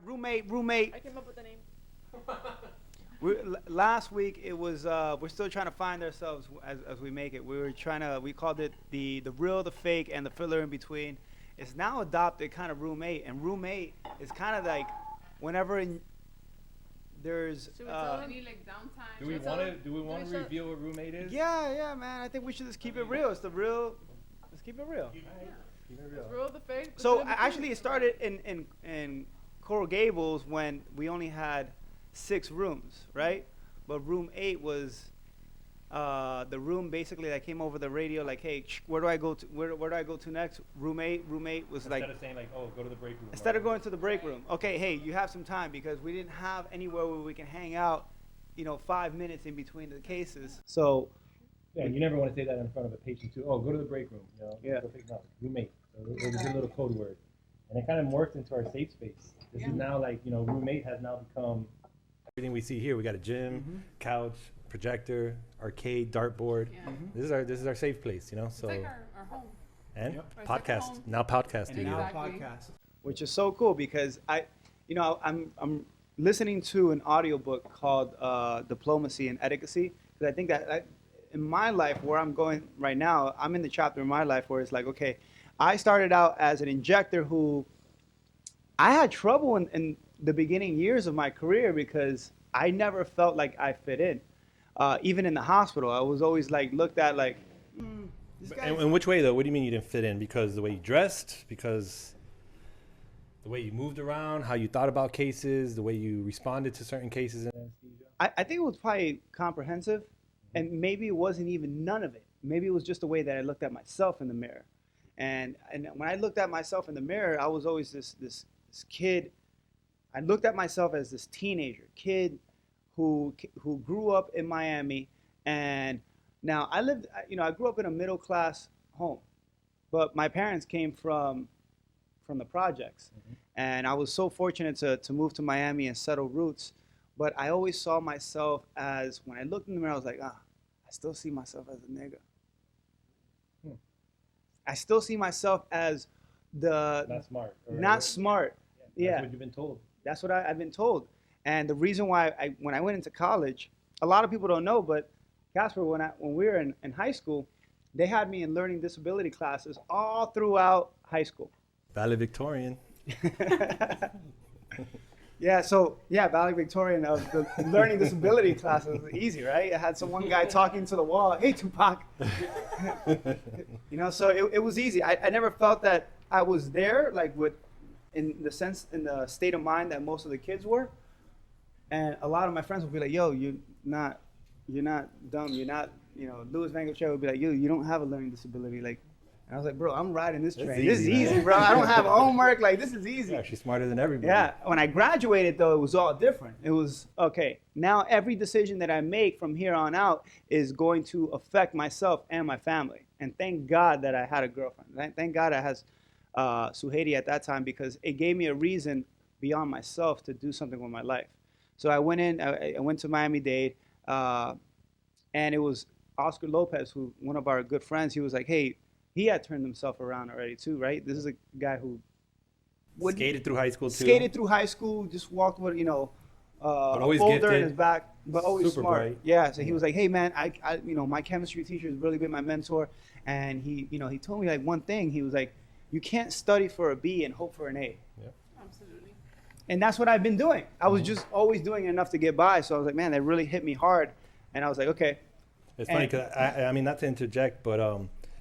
Roommate. I came up with the name. Last week it was. We're still trying to find ourselves as we make it. We called it the real, the fake, and the filler in between. It's now adopted kind of roommate, and roommate is kind of like whenever there's. Should we tell them? Any like downtime? Do we want to reveal what roommate is? Yeah, man. I think we should just keep it real. It's the real. Let's keep it real. Keep it real. It's real, the fake. So actually, it started in Coral Gables when we only had 6 rooms, right? But room 8 was the room basically that came over the radio, like, hey, where do I go to? Where do I go to next? Room 8 was like. Instead of saying like, oh, go to the break room. Instead of going to the break room, okay, hey, you have some time because we didn't have anywhere where we can hang out, 5 minutes in between the cases. So. Yeah, you never want to say that in front of a patient too. Oh, go to the break room. Yeah. No, roommate. So it was a good little code word, and it kind of morphed into our safe space. This is now like roommate has now become everything we see here. We got a gym, couch, projector, arcade, dartboard. Yeah. This is our safe place. So. It's like our home. And Yep. podcast now podcast And studio. now podcast, which is so cool because I'm listening to an audiobook called Diplomacy and Etiquette because I think that in my life where I'm going right now, I'm in the chapter in my life where it's like, okay, I started out as an injector who I had trouble in the beginning years of my career because I never felt like I fit in. Even in the hospital, I was always like looked at like, this guy. In which way though? What do you mean you didn't fit in? Because the way you dressed? Because the way you moved around? How you thought about cases? The way you responded to certain cases in anesthesia? I think it was probably comprehensive, and maybe it wasn't even none of it. Maybe it was just the way that I looked at myself in the mirror. And when I looked at myself in the mirror, I was always this kid. I looked at myself as this teenager kid who grew up in Miami, and now I grew up in a middle class home, but my parents came from the projects, and I was so fortunate to move to Miami and settle roots. But I always saw myself as, when I looked in the mirror, I was like, I still see myself as a nigga. I still see myself as Not smart. not smart. Yeah. That's what you've been told. That's what I've been told. And the reason why when I went into college, a lot of people don't know, but Casper, when we were in high school, they had me in learning disability classes all throughout high school. Valedictorian. Yeah, valedictorian of the learning disability classes was easy, right? I had one guy talking to the wall, hey, Tupac. So it was easy. I never felt that I was there, like in the state of mind that most of the kids were. And a lot of my friends would be like, yo, you're not dumb. You're not, Louis Van Gogh would be like, you don't have a learning disability. Like, and I was like, bro, I'm riding this train. This is easy, bro. I don't have homework. Like, this is easy. You're actually smarter than everybody. Yeah. When I graduated, though, it was all different. It was, okay, now every decision that I make from here on out is going to affect myself and my family. And thank God that I had a girlfriend. Thank God I had Suhaiti at that time, because it gave me a reason beyond myself to do something with my life. So I went to Miami-Dade, and it was Oscar Lopez, who one of our good friends, he was like, hey, he had turned himself around already too, right? This is a guy who skated through high school too. Skated through high school, just walked with, but always folder gifted, in his back, but always super smart. bright. Yeah, so he was like, hey man, I my chemistry teacher has really been my mentor, and he told me like one thing. He was like, you can't study for a B and hope for an A. Yeah. Absolutely. And that's what I've been doing. I was just always doing enough to get by. So I was like, man, that really hit me hard. And I was like, okay. It's funny because I mean, not to interject, but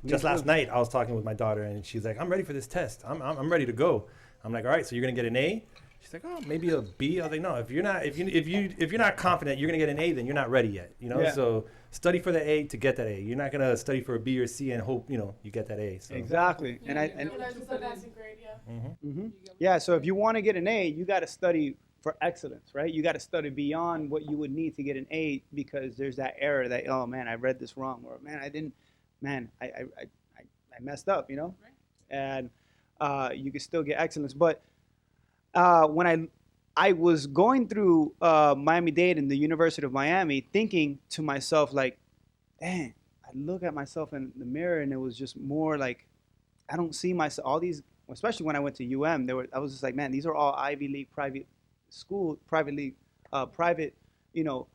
just last night I was talking with my daughter, and she's like, I'm ready for this test. I'm ready to go. I'm like, all right, so you're gonna get an A? She's like, oh, maybe a B. I was like, no, if you're not confident you're gonna get an A, then you're not ready yet. Yeah. So study for the A to get that A. You're not gonna study for a B or C and hope you get that A. So. Exactly. Yeah. So if you want to get an A, you got to study for excellence, right? You got to study beyond what you would need to get an A, because there's that error that, oh man, I read this wrong, or man, I messed up, Right. And you can still get excellence. But when I was going through Miami-Dade and the University of Miami, thinking to myself like, dang, I look at myself in the mirror and it was just more like, I don't see myself. All these especially when I went to UM, I was just like, man, these are all Ivy League private, you know,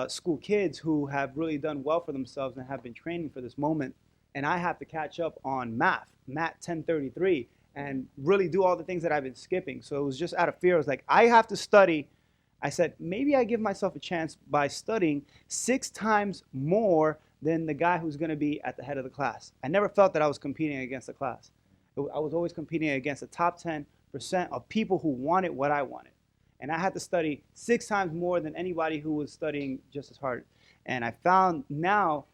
school kids who have really done well for themselves and have been training for this moment. And I have to catch up on math 1033, and really do all the things that I've been skipping. So it was just out of fear. I was like, I have to study. I said, maybe I give myself a chance by studying 6 times more than the guy who's going to be at the head of the class. I never felt that I was competing against the class. I was always competing against the top 10% of people who wanted what I wanted. And I had to study 6 times more than anybody who was studying just as hard. And I found now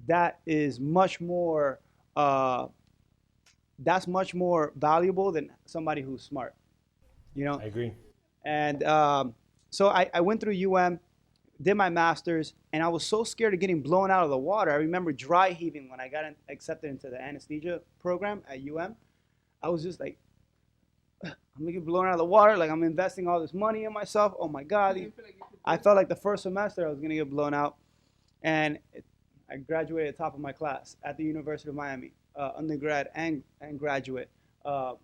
that is much more, that's much more valuable than somebody who's smart, you know? I agree. And so I went through UM, did my master's, and I was so scared of getting blown out of the water. I remember dry heaving when I got accepted into the anesthesia program at UM. I was just like, I'm gonna get blown out of the water. Like, I'm investing all this money in myself. Oh my God. I felt like the first semester I was gonna get blown out. And I graduated top of my class at the University of Miami, undergrad and graduate.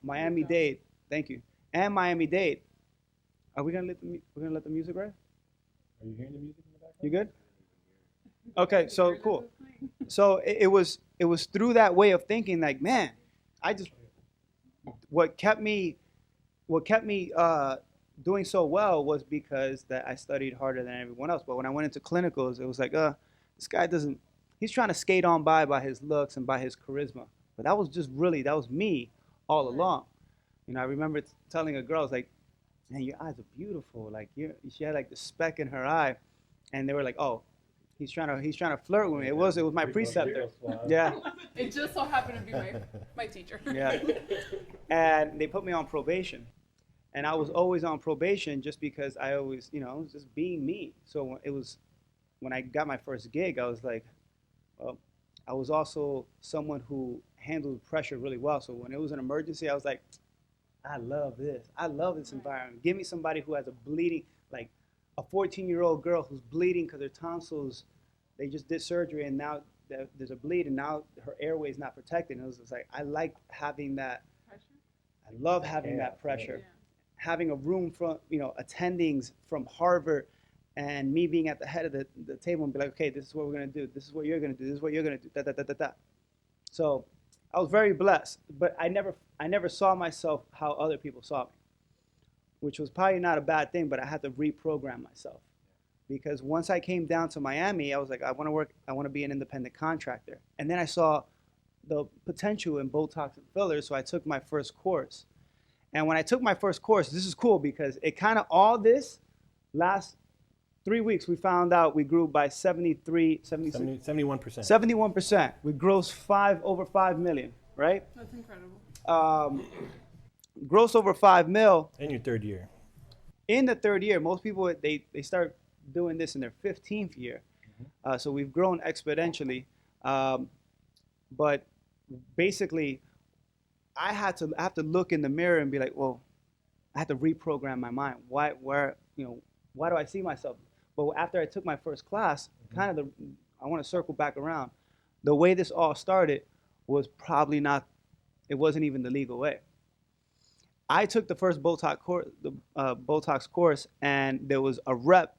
Miami-Dade, thank you. And Miami-Dade. Are we gonna let the music ride? Are you hearing the music in the background? You good? Okay, so cool. So it was through that way of thinking, like, man, what kept me doing so well was because that I studied harder than everyone else. But when I went into clinicals, it was like, this guy he's trying to skate on by his looks and by his charisma. But that was me all along. You know, I remember telling a girl, I was like, man, your eyes are beautiful. Like, she had like the speck in her eye, and they were like, oh, he's trying to flirt with me. It was my preceptor. Yeah. It just so happened to be my teacher. Yeah. And they put me on probation. And I was always on probation just because I always, was just being me. So when I got my first gig, I was like, well, I was also someone who handled pressure really well. So when it was an emergency, I was like, I love this. I love this environment. Give me somebody who has a bleeding, like a 14-year-old girl who's bleeding because her tonsils, they just did surgery and now there's a bleed and now her airway is not protected. And it was just like, I like having that. Pressure? I love having that pressure. Yeah. Having a room from, attendings from Harvard and me being at the head of the table and be like, okay, this is what we're going to do. This is what you're going to do. This is what you're going to do. Da, da, da, da, da. So I was very blessed, but I never saw myself how other people saw me, which was probably not a bad thing, but I had to reprogram myself. Because once I came down to Miami, I was like, I want to be an independent contractor. And then I saw the potential in Botox and fillers, so I took my first course. And when I took my first course, this is cool because it kind of all this last 3 weeks, we found out we grew by 71%. 71%. We grossed over 5 million, right? That's incredible. Gross over 5 mil. In your third year. In the third year, most people, they start doing this in their 15th year. Mm-hmm. So we've grown exponentially. But basically, I have to look in the mirror and be like, well, I had to reprogram my mind. Why do I see myself? But after I took my first class, I want to circle back around. The way this all started was it wasn't even the legal way. I took the first Botox course, and there was a rep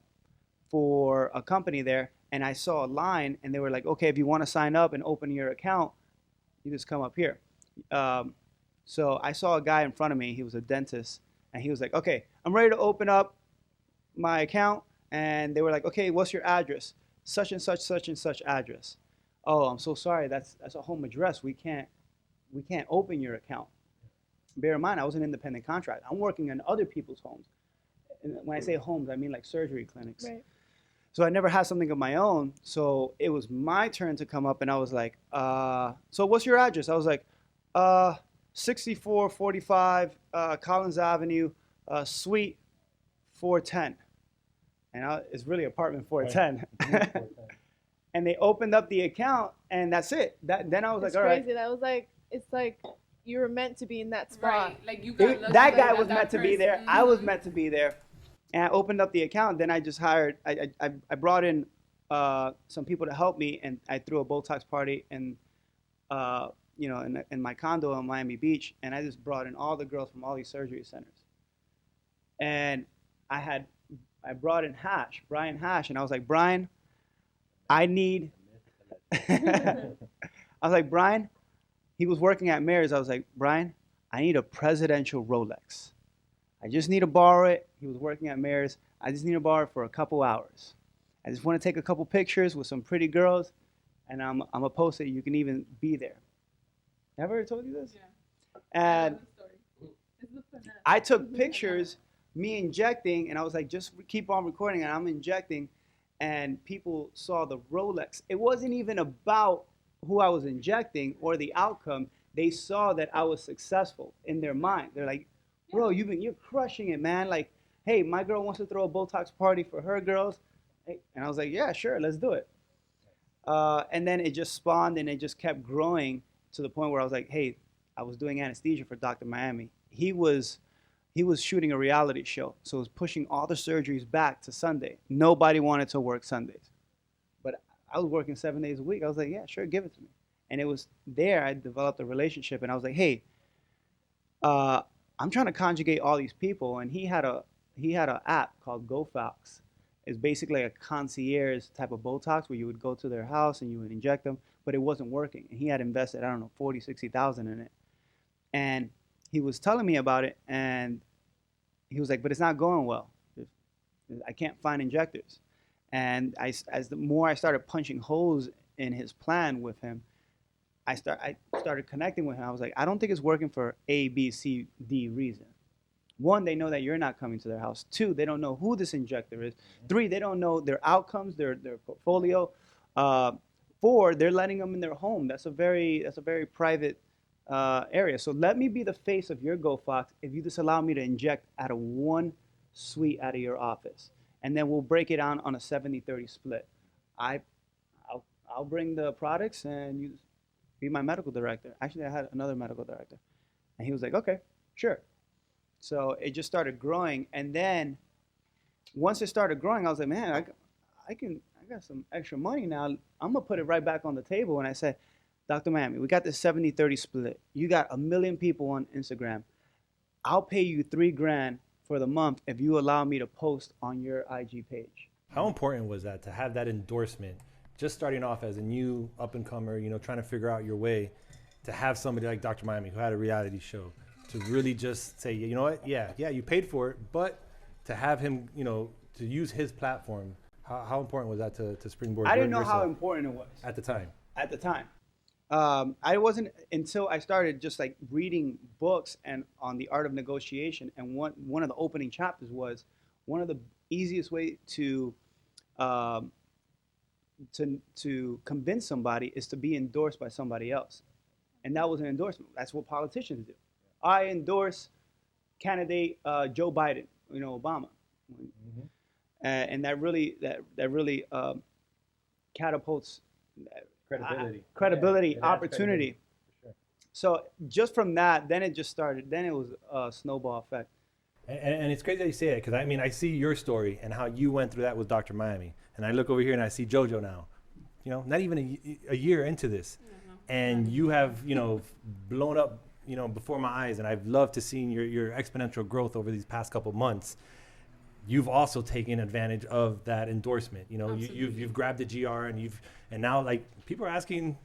for a company there, and I saw a line, and they were like, okay, if you want to sign up and open your account, you just come up here. So I saw a guy in front of me. He was a dentist, and he was like, okay, I'm ready to open up my account. And they were like, okay, what's your address? Such and such address. Oh, I'm so sorry. That's a home address. We can't open your account. Bear in mind, I was an independent contractor. I'm working in other people's homes. And when I say homes, I mean like surgery clinics. Right. So I never had something of my own. So it was my turn to come up, and I was like, so what's your address? I was like, 6445 Collins Avenue, Suite 410. And it's really apartment 410. And they opened up the account, and that's it. Then I was like, all right. It's crazy. That was like, it's like you were meant to be in that spot. Right. Like you got that guy was meant to be there. Mm-hmm. I was meant to be there. And I opened up the account. Then I just hired, I brought in some people to help me, and I threw a Botox party, and in my condo in Miami Beach, and I just brought in all the girls from all these surgery centers. And I brought in Brian Hash, and I was like, Brian, I need. I was like, Brian, he was working at Mayor's. I was like, Brian, I need a presidential Rolex. I just need to borrow it. He was working at Mayor's. I just need to borrow it for a couple hours. I just want to take a couple pictures with some pretty girls, and I'm gonna post it. You can even be there. Have I ever told you this? Yeah. And It's the finesse. I took pictures, me injecting, and I was like, just keep on recording, and I'm injecting, and people saw the Rolex. It wasn't even about who I was injecting or the outcome. They saw that I was successful in their mind. They're like, bro, you're crushing it, man. Like, hey, my girl wants to throw a Botox party for her girls. And I was like, yeah, sure, let's do it. And then it just spawned, and it just kept growing to the point where I was like, hey, I was doing anesthesia for Dr. Miami. He was shooting a reality show, so it was pushing all the surgeries back to Sunday. Nobody wanted to work Sundays, but I was working 7 days a week. I was like, yeah, sure, give it to me. And it was there I developed a relationship, and I was like, hey, I'm trying to conjugate all these people, and he had an app called GoFox. It's basically a concierge type of Botox where you would go to their house and you would inject them, but it wasn't working. And he had invested, I don't know, 40, 60,000 in it. And he was telling me about it, and he was like, but it's not going well. I can't find injectors. And as the more I started punching holes in his plan with him, I started connecting with him. I was like, I don't think it's working for A, B, C, D reason. One, they know that you're not coming to their house. Two, they don't know who this injector is. Three, they don't know their outcomes, their portfolio. Four, they're letting them in their home. That's a very private area. So let me be the face of your GoFox if you just allow me to inject out of one suite out of your office. And then we'll break it down on a 70-30 split. I'll bring the products, and you be my medical director. Actually, I had another medical director. And he was like, okay, sure. So it just started growing, and then once it started growing, I was like, man, I got some extra money now. I'm gonna put it right back on the table. And I said, Dr. Miami, we got this 70-30 split. You got 1 million people on Instagram. I'll pay you $3,000 for the month if you allow me to post on your IG page. How important was that to have that endorsement, just starting off as a new up-and-comer, trying to figure out your way, to have somebody like Dr. Miami who had a reality show, to really just say, you know what, yeah, you paid for it, but to have him, to use his platform, how important was that to springboard? I didn't know how important it was. At the time. At the time. I wasn't until I started just like reading books and on the art of negotiation. And one of the opening chapters was one of the easiest way to convince somebody is to be endorsed by somebody else. And that was an endorsement. That's what politicians do. I endorse candidate Joe Biden, Obama. Mm-hmm. And that really catapults credibility, opportunity. For sure. So just from that, then it just started. Then it was a snowball effect. And it's crazy that you say it, because I see your story and how you went through that with Dr. Miami, and I look over here and I see Jojo now, not even a year into this, and you have blown up before my eyes, and I've loved to see your exponential growth over these past couple months. You've also taken advantage of that endorsement. You've grabbed the GR, and now like people are asking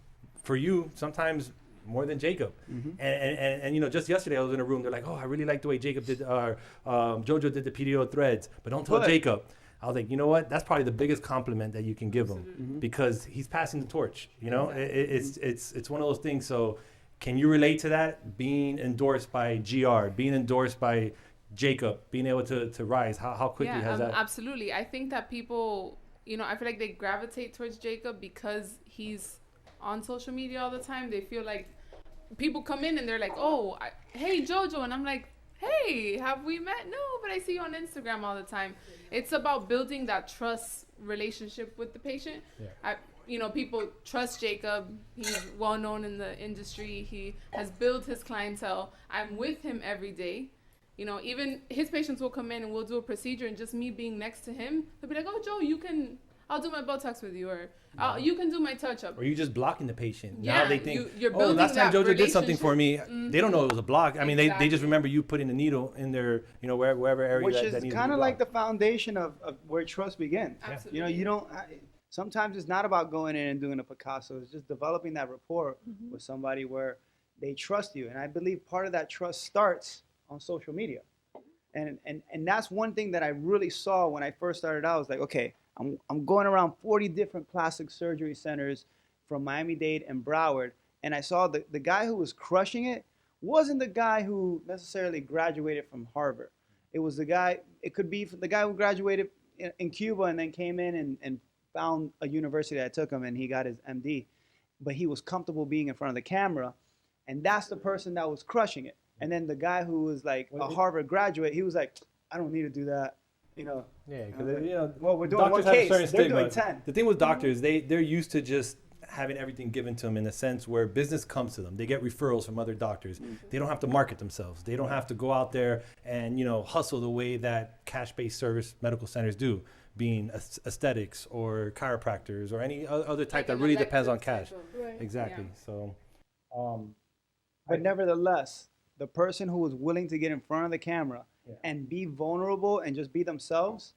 for you sometimes more than Jacob. Mm-hmm. And just yesterday I was in a room. They're like, oh, I really like the way Jacob did, Jojo did the PDO threads, but don't tell Jacob. I was like, you know what? That's probably the biggest compliment that you can give him, mm-hmm. because he's passing the torch. It's one of those things. So can you relate to that? Being endorsed by GR, being endorsed by Jacob, being able to rise, how quickly has that? Absolutely. I think that people, I feel like they gravitate towards Jacob because he's on social media all the time. They feel like people come in and they're like, oh, hey, Jojo. And I'm like, hey, have we met? No, but I see you on Instagram all the time. It's about building that trust relationship with the patient. Yeah. People trust Jacob. He's well known in the industry. He has built his clientele. I'm with him every day. Even his patients will come in and we'll do a procedure, and just me being next to him, they'll be like, oh, Joe, I'll do my Botox with you, or you can do my touch-up. Or you just blocking the patient. Yeah, Now they think, you're oh, building last time that Jojo did something for me. relationship. They don't know it was a block. I mean, they just Exactly. remember you putting a needle in their, you know, wherever area Which that is needs kind to of be like the blocked. foundation of where trust begins. Absolutely. You know, you don't. Sometimes it's not about going in and doing a Picasso. It's just developing that rapport with somebody where they trust you. And I believe part of that trust starts on social media. And that's one thing that I really saw when I first started out. I was like, okay, I'm going around 40 different plastic surgery centers from Miami-Dade and Broward, and I saw the guy who was crushing it wasn't the guy who necessarily graduated from Harvard. It was the guy. It could be the guy who graduated in Cuba and then came in and found a university that took him, and he got his MD. But he was comfortable being in front of the camera, and that's the person that was crushing it. And then the guy who was like a Harvard graduate, he was like, I don't need to do that, you know. Yeah, because you know, Well, we're doing doctors one have a case. certain They're stigma. doing 10. The thing with doctors, they're used to just having everything given to them in a sense where business comes to them. They get referrals from other doctors. They don't have to market themselves. They don't have to go out there and, you know, hustle the way that cash-based service medical centers do, being aesthetics or chiropractors or any other type Like that an really depends on elective cash. type of- Right. Exactly. So, But nevertheless, the person who was willing to get in front of the camera and be vulnerable and just be themselves,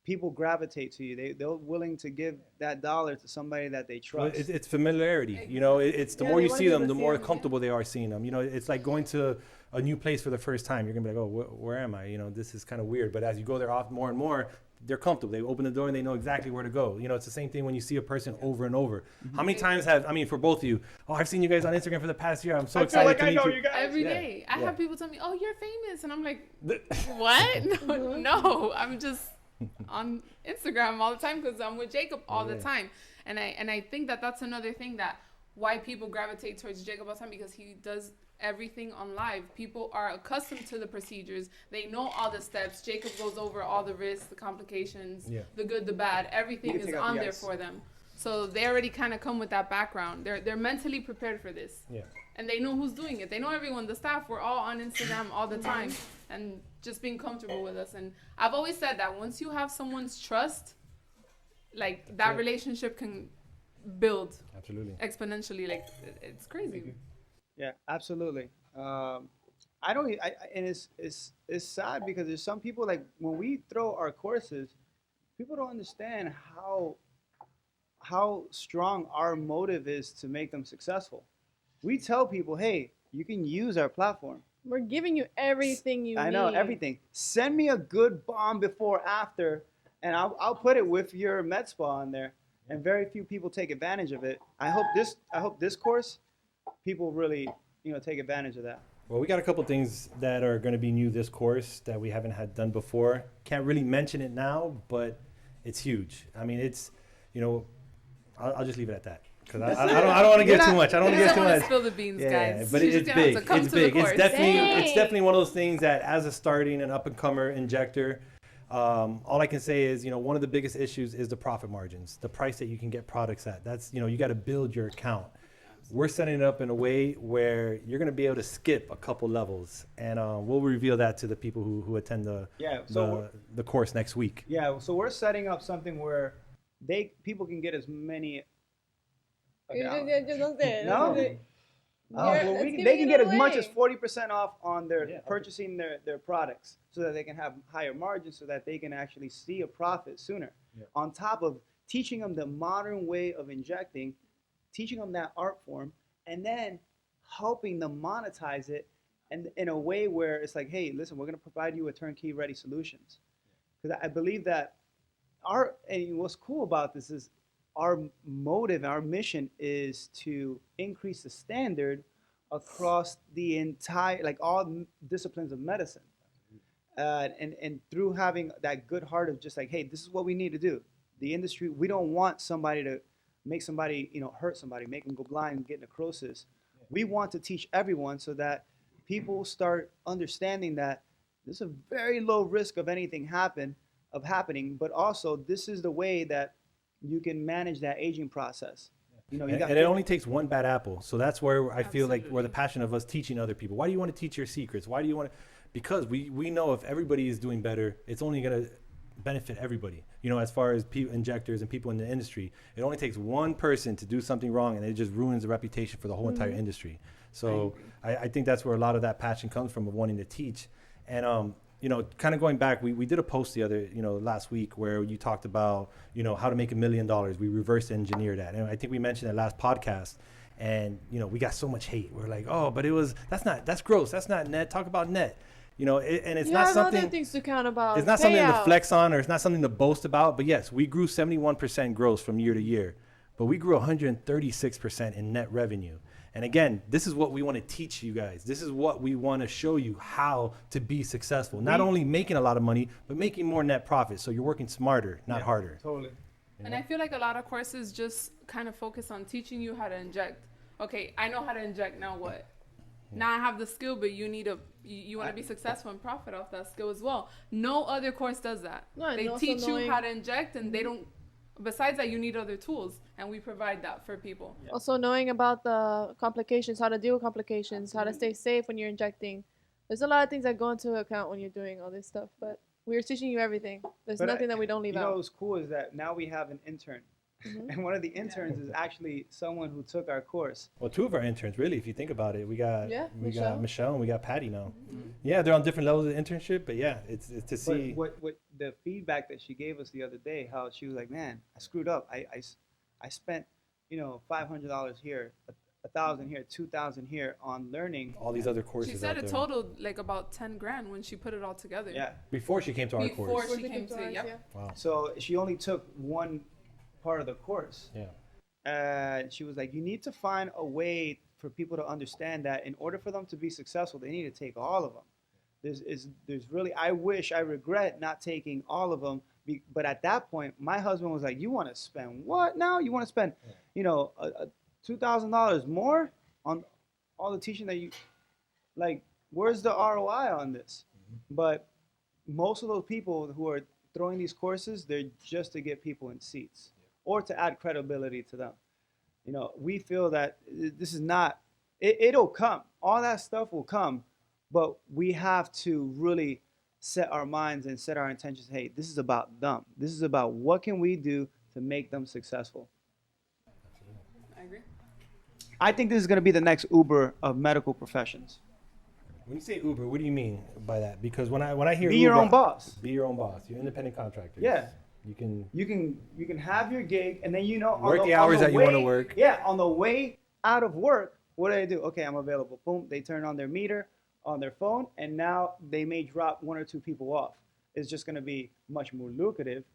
people gravitate to you. They're willing to give that dollar to somebody that they well, trust. it's familiarity. You know, it's the Yeah, more they you wanna see be them, able the to see more them, yeah. comfortable they are seeing them. You know, it's like going to a new place for the first time. You're gonna be like, oh, where am I? You know, this is kind of weird. But as you go there off more and more, they're comfortable. They open the door and they know exactly where to go. You know, it's the same thing when you see a person over and over. How many times I mean, for both of you, oh, I've seen you guys on Instagram for the past year. I'm so excited to meet you. guys. Every Yeah. day. I Yeah. have people tell me, oh, you're famous. And I'm like, what? No, I'm just on Instagram all the time because I'm with Jacob all the time. And I think that that's another thing that why people gravitate towards Jacob all the time, because he does everything on live. People are accustomed to the procedures. They know all the steps. Jacob goes over all the risks, the complications, the good, the bad. Everything You can is take out on the there ice. for them. So they already kind of come with that background. They're mentally prepared for this. Yeah. And they know who's doing it. They know everyone. The staff, we're all on Instagram all the time and just being comfortable with us. And I've always said that once you have someone's trust, like that relationship can build Absolutely. exponentially. Like it's crazy. Yeah, absolutely. I don't, and it's sad because there's some people, like when we throw our courses, people don't understand how strong our motive is to make them successful. We tell people, hey, you can use our platform. We're giving you everything you need. I know everything. Send me a good bomb before after, and I'll put it with your med spa on there. And very few people take advantage of it. I hope this course, people really take advantage of that. Well, we got a couple things that are going to be new this course that we haven't had done before. Can't really mention it now, but it's huge. I mean, it's, I'll just leave it at that. Because I don't want to get too much. I don't want to get too much. Spill the beans, Yeah, guys. but You're it's just gonna have big. to come It's to the big. It's course. definitely one of those things that as a starting and up and comer injector, all I can say is, one of the biggest issues is the profit margins, the price that you can get products at. That's, you got to build your account. We're setting it up in a way where you're going to be able to skip a couple levels, and we'll reveal that to the people who attend the course next week. Yeah, so we're setting up something where people can get as many. No. Well, they can get as much as 40% off on their purchasing their products, so that they can have higher margins, so that they can actually see a profit sooner. Yeah. On top of teaching them the modern way of injecting, teaching them that art form, and then helping them monetize it, and in a way where it's like, hey, listen, we're going to provide you with turnkey ready solutions. Because I believe that and what's cool about this is our motive, our mission is to increase the standard across the entire, like all disciplines of medicine. And through having that good heart of just like, hey, this is what we need to do. The industry, we don't want somebody to make somebody, hurt somebody, make them go blind, get necrosis. We want to teach everyone so that people start understanding that there's a very low risk of anything happening, but also this is the way that you can manage that aging process. And it only takes one bad apple. So that's where I feel like where the passion of us teaching other people. Why do you want to teach your secrets? Why do you want to? Because we know if everybody is doing better, it's only going to benefit everybody. You know, as far as injectors and people in the industry, it only takes one person to do something wrong and it just ruins the reputation for the whole entire industry. So I think that's where a lot of that passion comes from, of wanting to teach. And you know, kind of going back, we did a post last week where you talked about, you know, how to make $1 million. We reverse engineer that. And I think we mentioned it last podcast. And, you know, we got so much hate. We're like, oh, but that's gross. That's not net. Talk about net. You know, and it's not something. Other things to count about. It's not something to flex on, or it's not something to boast about. But yes, we grew 71% gross from year to year, but we grew 136% in net revenue. And again, this is what we want to teach you guys. This is what we want to show you, how to be successful. Not only making a lot of money, but making more net profit. So you're working smarter, not harder. Totally. You And know? I feel like a lot of courses just kind of focus on teaching you how to inject. Okay, I know how to inject, now what? Now I have the skill, but you want to be successful and profit off that skill as well. No other course does that. No, they teach you how to inject, and they don't. Besides that, you need other tools, and we provide that for people. Yeah. Also knowing about the complications, how to deal with complications, how to stay safe when you're injecting. There's a lot of things that go into account when you're doing all this stuff, but we're teaching you everything. There's nothing that we don't leave You know out. what's cool is that now we have an intern. And one of the interns is actually someone who took our course. Well, two of our interns, really, if you think about it, we got Michelle and we got Patty now. Yeah, they're on different levels of internship, but yeah, it's to see. But what the feedback that she gave us the other day, how she was like, man, I screwed up. I spent, you know, $500 here, $1,000 here, $2,000 here on learning all these other courses. She said out it there. totaled like about 10 grand when she put it all together. Yeah. Before she came to our course. Before she came to it, yep. Wow. So she only took one part of the course. Yeah. She was like, you need to find a way for people to understand that in order for them to be successful, they need to take all of them. There's really, I regret not taking all of them. But at that point, my husband was like, you want to spend what now? You want to spend, you know, $2,000 more on all the teaching that you, like, where's the ROI on this? But most of those people who are throwing these courses, they're just to get people in seats or to add credibility to them. You know, we feel that this is not, it'll come. All that stuff will come, but we have to really set our minds and set our intentions. Hey, this is about them. This is about what can we do to make them successful. I agree. I think this is going to be the next Uber of medical professions. When you say Uber, what do you mean by that? Because when I hear Be Uber, your own boss. Be your own boss. You're an independent contractor. Yeah. You can You can have your gig, and then, you know, work the hours that you want to work. Yeah, on the way out of work, what do? Okay, I'm available. Boom, they turn on their meter on their phone, and now they may drop one or two people off. It's just going to be much more lucrative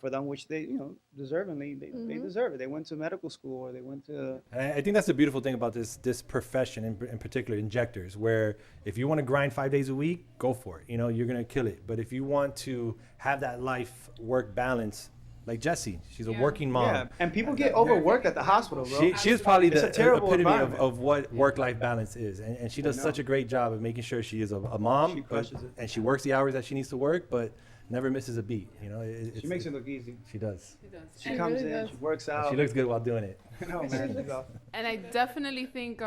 for them, which they, you know, deservingly, they deserve it. They went to medical school, or they went to. And I think that's the beautiful thing about this profession, in particular, injectors, where if you want to grind 5 days a week, go for it. You know, you're going to kill it. But if you want to have that life-work balance, like Jessie, she's a working mom. Yeah, and people get overworked at the hospital, bro. She is probably It's the a terrible epitome environment. of what work-life balance is. And she does such a great job of making sure she is a mom, She crushes it. and she works the hours that she needs to work, but never misses a beat. You know, She makes it look easy. She does. She does. She She comes really in, does. she works And out. she looks good while doing it. No, man. she's awesome. And I definitely think,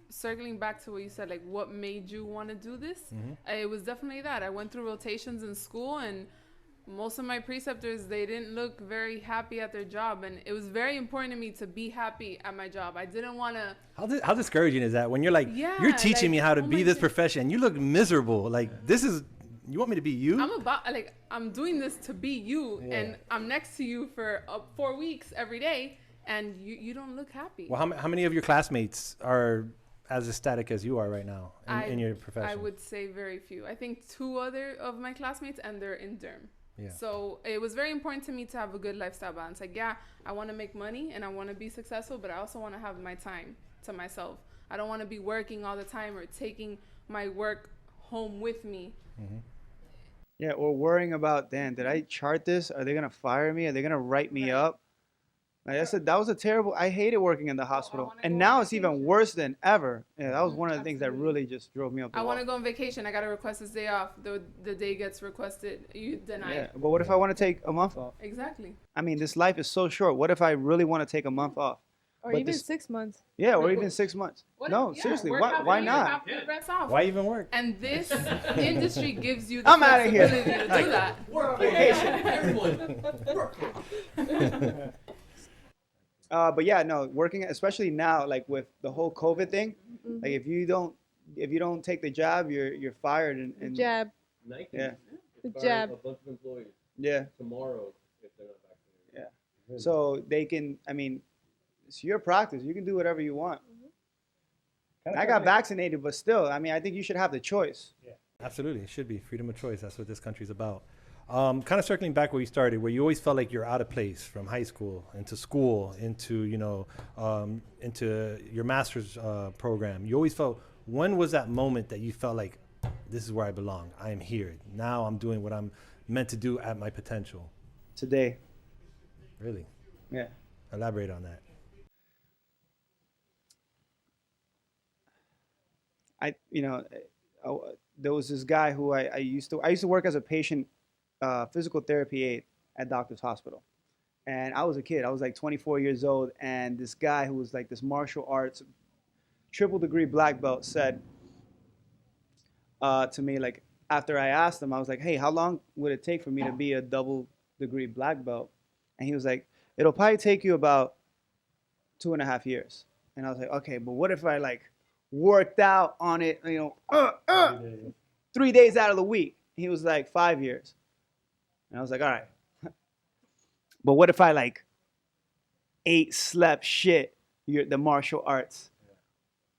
circling back to what you said, like what made you want to do this? It was definitely that. I went through rotations in school, and most of my preceptors, they didn't look very happy at their job. And it was very important to me to be happy at my job. I didn't want to. How discouraging is that when you're like, Yeah, you're teaching like, me how to oh be my this God. profession, and you look miserable. Like, you want me to be you? I'm doing this to be you, Yeah. and I'm next to you for 4 weeks every day, and you don't look happy. Well, how many of your classmates are as ecstatic as you are right now in your profession? I would say very few. I think 2 other of my classmates, and they're in derm. Yeah. So it was very important to me to have a good lifestyle balance. Like, yeah, I want to make money and I want to be successful, but I also want to have my time to myself. I don't want to be working all the time or taking my work home with me. Yeah, or worrying about, Dan, did I chart this? Are they going to fire me? Are they going to write me up? Like I said, that was a terrible, I hated working in the hospital. wanna And go now on it's even vacation. worse than ever. Yeah, that was one of the things that Absolutely. really just drove me up the I wall. want to go on vacation. I got to request this day off. The day gets requested. You deny Yeah, it. but what if I want to take a month off? Exactly. I mean, this life is so short. What if I really want to take a month off? Or But even this- 6 months. Yeah, or even 6 months. What No, if- yeah, seriously, work why half why the year, not? half the rest off. Why even work? And this industry gives you the I'm outta here. flexibility to do that. Work vacation, everyone. Work. But yeah, no, working, especially now, like with the whole COVID thing, Mhm. like if you don't take the job, you're fired. The And jab. Nike Yeah. The fired jab. a bunch of employees yeah, tomorrow if they're not vaccinated. Yeah. So they can. I mean, it's your practice. You can do whatever you want. I got vaccinated, but still, I mean, I think you should have the choice. Absolutely, it should be freedom of choice. That's what this country's about. Kind of circling back where you started, where you always felt like you're out of place from high school into school, into into your master's program. You always felt. When was that moment that you felt like, this is where I belong? I am here. Now I'm doing what I'm meant to do at my potential. Today. Really? Yeah. Elaborate on that. There was this guy who I used to work as a patient physical therapy aide at Doctor's Hospital. And I was a kid. I was like 24 years old. And this guy who was like this martial arts triple degree black belt said to me, like, after I asked him, I was like, hey, how long would it take for me to be a double degree black belt? And he was like, it'll probably take you about 2.5 years. And I was like, okay, but what if I like worked out on it, 3 days out of the week? He was like, 5 years. And I was like, all right. But what if I like ate, slept, shit, the martial arts?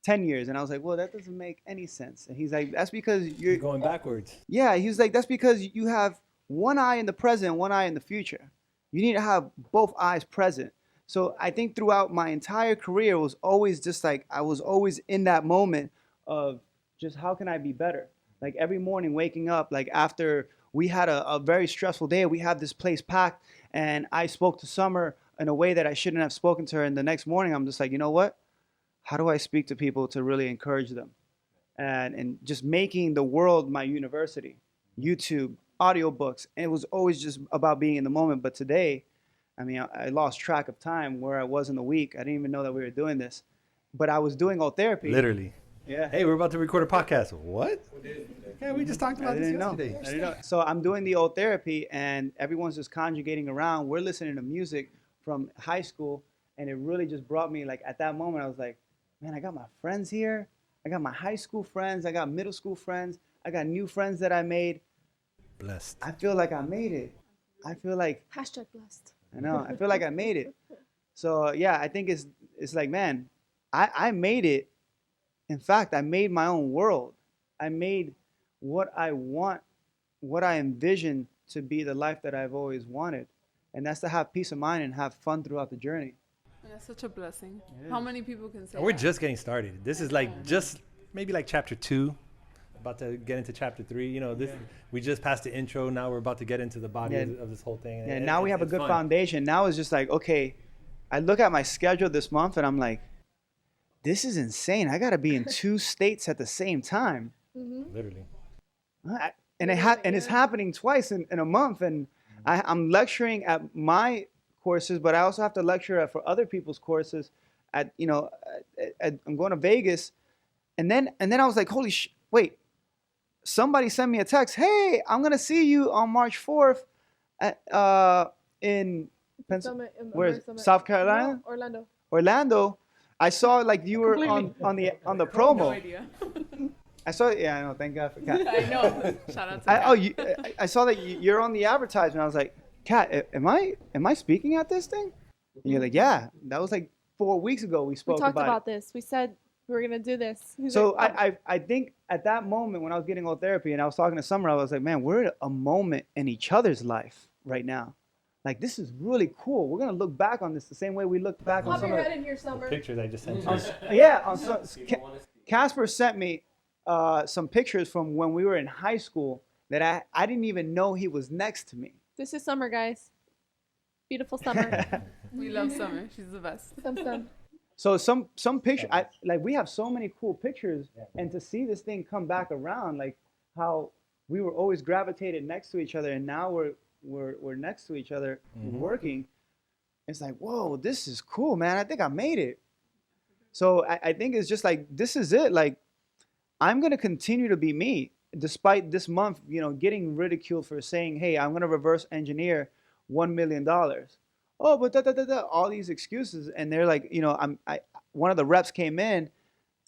10 years. And I was like, well, that doesn't make any sense. And he's like, that's because you're Going backwards. Yeah, he was like, that's because you have one eye in the present, one eye in the future. You need to have both eyes present. So I think throughout my entire career, it was always just like, I was always in that moment of just how can I be better? Like every morning waking up, like after we had a very stressful day, we had this place packed, and I spoke to Summer in a way that I shouldn't have spoken to her. And the next morning, I'm just like, you know what? How do I speak to people to really encourage them? And just making the world my university, YouTube, audiobooks. And it was always just about being in the moment. But today, I mean, I lost track of time where I was in the week. I didn't even know that we were doing this. But I was doing alt therapy. Literally. Yeah. Hey, we're about to record a podcast. What? Yeah, we just talked I about this didn't know. yesterday. I didn't know. So I'm doing the alt therapy, and everyone's just conjugating around. We're listening to music from high school, and it really just brought me, like, at that moment, I was like, man, I got my friends here. I got my high school friends. I got middle school friends. I got new friends that I made. Blessed. I feel like I made it. I feel like, Hashtag blessed. I know, I feel like I made it. So, yeah, I think it's like, man, I made it. In fact, I made my own world. I made what I want, what I envision to be the life that I've always wanted. And that's to have peace of mind and have fun throughout the journey. That's such a blessing. It How is. many people can say And we're that? just getting started. This is like just maybe like chapter 2. About to get into chapter 3. You know, this we just passed the intro. Now we're about to get into the body Yeah. of this whole thing. Yeah, And now we have a it's good fun. foundation. Now it's just like, okay, I look at my schedule this month and I'm like, this is insane. I got to be in 2 states at the same time. Mm-hmm. Literally. And it's Yeah. happening twice in a month. And I'm lecturing at my courses, but I also have to lecture for other people's courses. I'm going to Vegas, and then I was like, holy wait! Somebody sent me a text. Hey, I'm gonna see you on March 4th at in Summit, where is it? Summit. South Carolina? No, Orlando. Orlando. I saw like you were Completely. on the No promo. idea. I saw it. Yeah, I know. Thank God for Kat. I know. Shout out to Kat. I saw that you're on the advertisement. I was like, Kat, am I speaking at this thing? And you're like, yeah. That was like 4 weeks ago. We We spoke talked about about this. We said we were gonna do this. He's So like, oh. I think at that moment when I was getting old therapy and I was talking to Summer, I was like, man, we're at a moment in each other's life right now. Like, this is really cool. We're gonna look back on this the same way we looked back on Pop some your of head in here, Summer. Pictures I just sent you. on some. Casper sent me some pictures from when we were in high school that I didn't even know he was next to me. This is Summer, guys. Beautiful Summer. We love Summer. She's the best. Some. So some picture, we have so many cool pictures, and to see this thing come back around, like how we were always gravitated next to each other, and now we're next to each other Mhm. working. It's like, whoa, this is cool, man. I think I made it. So I think it's just like, this is it. Like, I'm going to continue to be me despite this month, getting ridiculed for saying, hey, I'm going to reverse engineer $1 million. Oh, but all these excuses. And they're like, one of the reps came in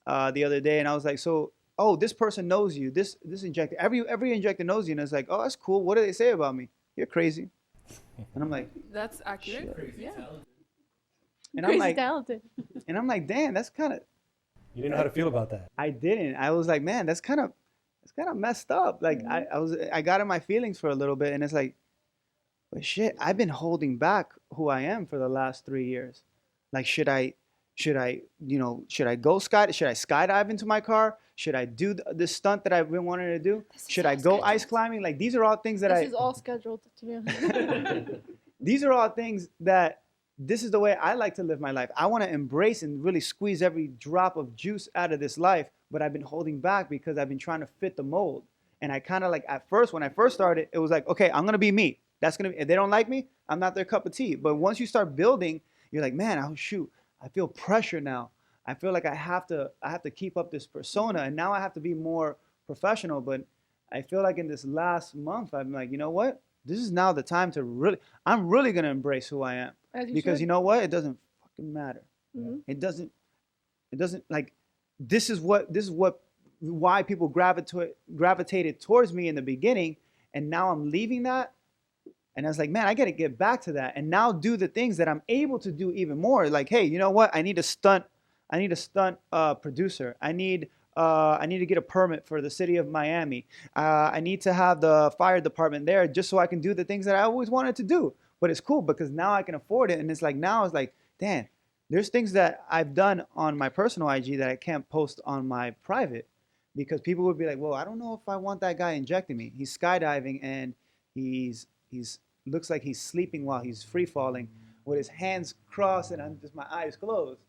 the other day and I was like, so, oh, this person knows you. This injector, every injector knows you. And it's like, oh, that's cool. What do they say about me? You're crazy. And I'm like, That's accurate. Yeah. and Crazy I'm like, talented. and I'm like, damn, that's kind of, You didn't know how to feel about that. I didn't. I was like, man, that's kind of messed up. Like I got in my feelings for a little bit, and it's like, but shit, I've been holding back who I am for the last 3 years. Like, should I should I skydive into my car? Should I do this stunt that I've been wanting to do? Should I go ice climbing? Like, these are all things that This is all scheduled, to be honest. these are all things that this is the way I like to live my life. I want to embrace and really squeeze every drop of juice out of this life, but I've been holding back because I've been trying to fit the mold. And I kind of like, at first, when I first started, it was like, okay, I'm going to be me. If they don't like me, I'm not their cup of tea. But once you start building, you're like, man, oh shoot, I feel pressure now. I feel like I have to keep up this persona, and now I have to be more professional. But I feel like in this last month, I'm like, you know what? This is now the time to I'm really going to embrace who I am. Because you know what? It doesn't fucking matter. Mhm. It doesn't like, this is why people gravitated towards me in the beginning. And now I'm leaving that. And I was like, man, I got to get back to that and now do the things that I'm able to do even more. Like, hey, you know what? I need a stunt producer. I need to get a permit for the city of Miami. I need to have the fire department there just so I can do the things that I always wanted to do. But it's cool because now I can afford it. And it's like, now it's like, damn, there's things that I've done on my personal IG that I can't post on my private because people would be like, well, I don't know if I want that guy injecting me. He's skydiving and he's looks like he's sleeping while he's free falling with his hands crossed and I'm just my eyes closed.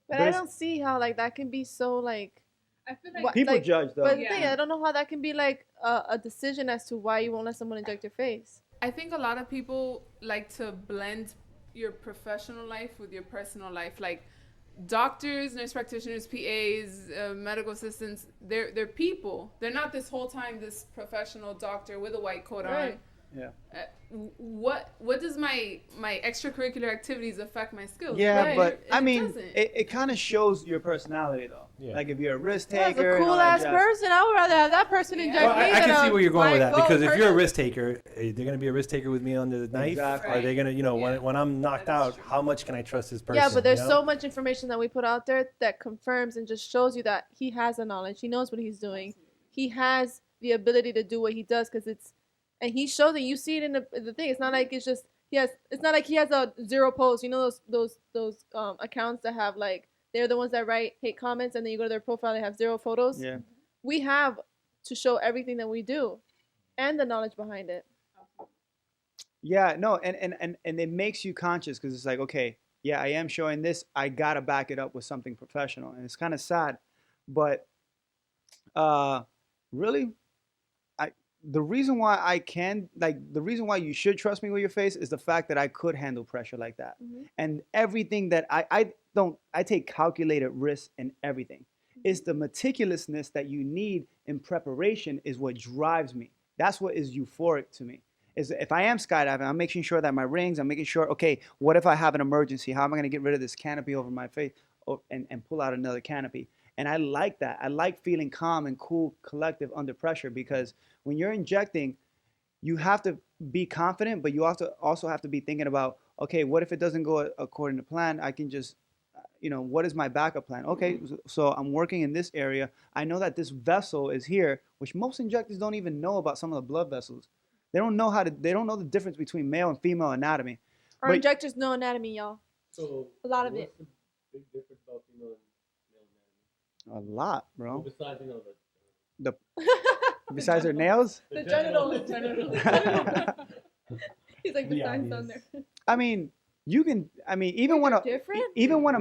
But I don't see how like that can be so like. I feel What- People like, judge though. But the thing, I don't know how that can be like a decision as to why you won't let someone inject your face. I think a lot of people like to blend your professional life with your personal life. Like doctors, nurse practitioners, PAs, medical assistants, they're people. They're not this whole time this professional doctor with a white coat Right. on. Yeah. What does my extracurricular activities affect my skills? Yeah, Right. but I mean, doesn't. it kind of shows your personality though. Yeah. Like if you're a risk That's taker. a and all cool that ass jazz. person. I would rather have that person inject Well, me I than can see a where you're going with that white because coat if you're a person. risk taker, they're going to be a risk taker with me on the knife. Exactly. Are they going to, Yeah. when I'm knocked out, how much can I trust this person? Yeah, but there's you know? so much information that we put out there that confirms and just shows you that he has the knowledge. He knows what he's doing. He has the ability to do what he does and he shows it. You see it in the thing. It's not like it's just it's not like he has a zero post. You know those accounts that have like they're the ones that write hate comments and then you go to their profile they have zero photos. Yeah. We have to show everything that we do and the knowledge behind it. Yeah, no, and it makes you conscious because it's like, okay, yeah, I am showing this. I gotta back it up with something professional, and it's kind of sad, but really, the reason why the reason why you should trust me with your face is the fact that I could handle pressure like that, Mhm. and everything that I take calculated risks in everything. It's the meticulousness that you need in preparation is what drives me. That's what is euphoric to me. Is if I am skydiving, I'm making sure that my rings, I'm making sure, okay, what if I have an emergency? How am I going to get rid of this canopy over my face and pull out another canopy? And I like that. I like feeling calm and cool, collective under pressure because when you're injecting, you have to be confident, but you also have to be thinking about, okay, what if it doesn't go according to plan? I can just, what is my backup plan? Okay, so I'm working in this area. I know that this vessel is here, which most injectors don't even know about some of the blood vessels. They don't know the difference between male and female anatomy. Our But- injectors know anatomy, y'all. So A lot of what's it. the big difference about female and male anatomy? A lot, Well, bro. besides, Besides their nails. The genital. He's like the The signs on obvious. there. I mean, even when They're different? even when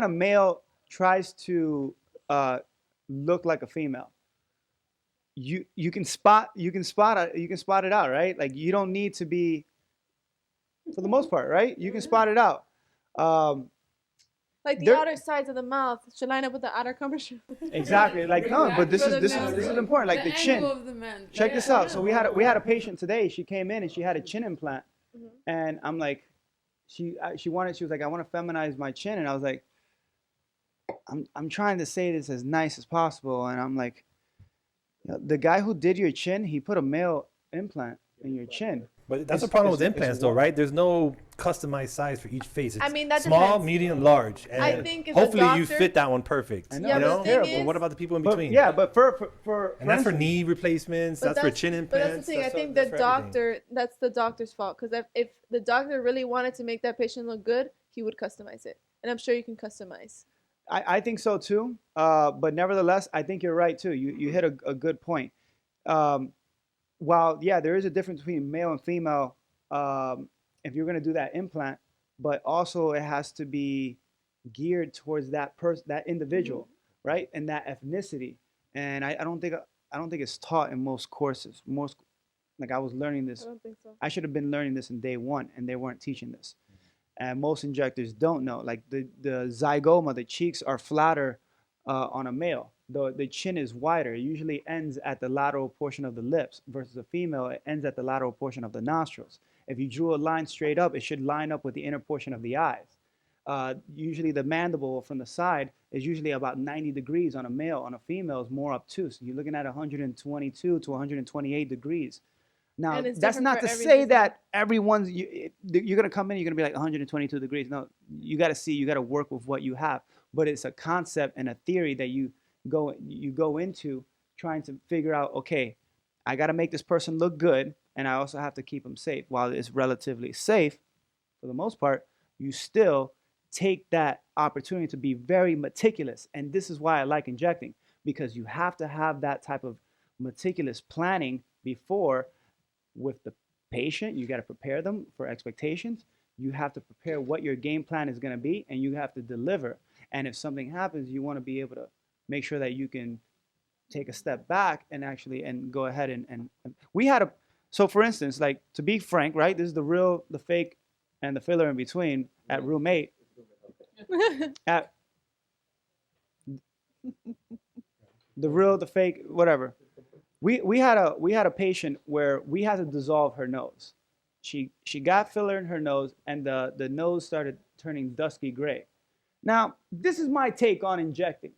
a male tries to look like a female, you can spot it out, right? Like you don't need to be for the most part, right? You can spot it out. Like the There- outer sides of the mouth should line up with the outer curvature. Exactly. Like no, but this For is the this man. is this is important. Like the chin. angle of the man. Check this out. So we had a patient today. She came in and she had a chin implant, Mhm. and I'm like, she was like, I want to feminize my chin, and I was like, I'm trying to say this as nice as possible, and I'm like, the guy who did your chin, he put a male implant in your chin. But that's It's- the problem with it's- implants, it's though, wa- right? There's no customized size for each face. It's I mean, that small, depends. medium, large. And I think if a hopefully you doctor- fit that one perfect. I know, Yeah, you but know? the thing terrible. is- But what about the people in But between? yeah, but for And that's for instance- knee replacements. But That's for chin But implants. that's the thing. I that's think that's the for everything. doctor, that's the doctor's fault. Because if the doctor really wanted to make that patient look good, he would customize it. And I'm sure you can customize. I think so too. But nevertheless, I think you're right too. You hit a good point. While yeah, there is a difference between male and female if you're going to do that implant, but also it has to be geared towards that person, that individual, right, and that ethnicity. And I don't think it's taught in most courses. Most like I was learning I this. don't think so. I should have been learning this in day one, and they weren't teaching this. And most injectors don't know. Like the zygoma, the cheeks are flatter on a male. The chin is wider. It usually ends at the lateral portion of the lips versus a female, it ends at the lateral portion of the nostrils. If you drew a line straight up, it should line up with the inner portion of the eyes. Usually the mandible from the side is usually about 90 degrees on a male. On a female is more obtuse. You're looking at 122 to 128 degrees. Now, And it's that's different not for to every say disease. that everyone's, you're going to come in, you're going to be like 122 degrees. No, you got to see, you got to work with what you have. But it's a concept and a theory that you go into trying to figure out, okay, I got to make this person look good, and I also have to keep them safe. While it's relatively safe, for the most part, you still take that opportunity to be very meticulous. And this is why I like injecting, because you have to have that type of meticulous planning before with the patient. You got to prepare them for expectations. You have to prepare what your game plan is going to be, and you have to deliver. And if something happens, you want to be able to make sure that you can take a step back and actually and go ahead and we had a, so for instance, like to be frank, right, this is the real, the fake, and the filler in between at room 8 at the real, the fake, whatever. We had a patient where we had to dissolve her nose. She got filler in her nose, and the nose started turning dusky gray. Now, this is my take on injecting.